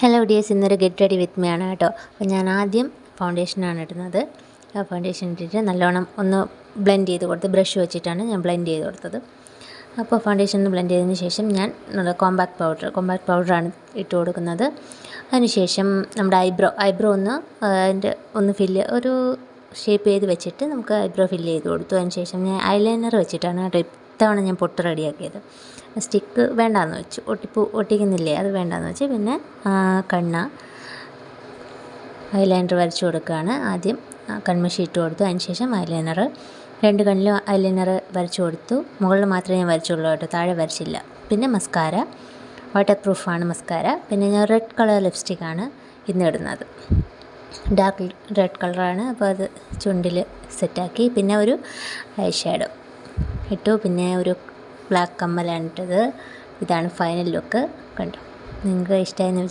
Hello dears, ഇന്നൊരു get ready with me ആണ് കേട്ടോ. അപ്പോൾ ഞാൻ ആദ്യം ഫൗണ്ടേഷനാണ് ഇടുന്നത്. ഫൗണ്ടേഷൻ ഇട്ടിട്ട് നല്ലോണം ഒന്ന് ബ്ലെൻഡ് ചെയ്ത് കൊടുത്ത് ബ്രഷ് വെച്ചിട്ടാണ് ഞാൻ ബ്ലെൻഡ് ചെയ്ത് കൊടുത്തത്. അപ്പോൾ ഫൗണ്ടേഷൻ ബ്ലെൻഡ് ചെയ്തതിന് ശേഷം ഞാൻ കോമ്പാക്ട് പൗഡറാണ് ഇട്ട് കൊടുക്കുന്നത്. അതിനുശേഷം നമ്മുടെ ഐബ്രോ ഒന്ന് ഫില്ല് ഒരു ഷേപ്പ് ചെയ്ത് വെച്ചിട്ട് നമുക്ക് ഐബ്രോ ഫില്ല് ചെയ്ത് കൊടുത്തു. അതിനുശേഷം ഞാൻ ഐലൈനർ വെച്ചിട്ടാണ് കേട്ടോ ഇത്തവണ ഞാൻ പൊട്ട് റെഡിയാക്കിയത്. സ്റ്റിക്ക് വേണ്ടാന്ന് വെച്ചു, ഒട്ടിക്കുന്നില്ലേ, അത് വേണ്ടാന്ന് വെച്ച് പിന്നെ ഐലൈനർ വരച്ചു കൊടുക്കുകയാണ്. ആദ്യം കൺമഷി ഇട്ട് കൊടുത്തു, അതിനുശേഷം ഐലൈനർ 2 കണ്ണിലും ഐലൈനർ വരച്ചു കൊടുത്തു. മുകളിൽ മാത്രമേ ഞാൻ വരച്ചുള്ളൂ കേട്ടോ, താഴെ വരച്ചില്ല. പിന്നെ മസ്കാര, വാട്ടർ പ്രൂഫാണ് മസ്കാര. പിന്നെ ഞാൻ റെഡ് കളർ ലിപ്സ്റ്റിക്കാണ് ഇന്ന് ഇടുന്നത്, ഡാർക്ക് റെഡ് കളറാണ്. അപ്പോൾ അത് ചുണ്ടിൽ സെറ്റാക്കി. പിന്നെ ഒരു ഐ ഷാഡോ ഇട്ടു. പിന്നെ ഒരു ബ്ലാക്ക് കമ്മലാണ് ഇട്ടത്. ഇതാണ് ഫൈനൽ ലുക്ക്. കണ്ടോ, നിങ്ങൾക്ക് ഇഷ്ടമായെന്ന്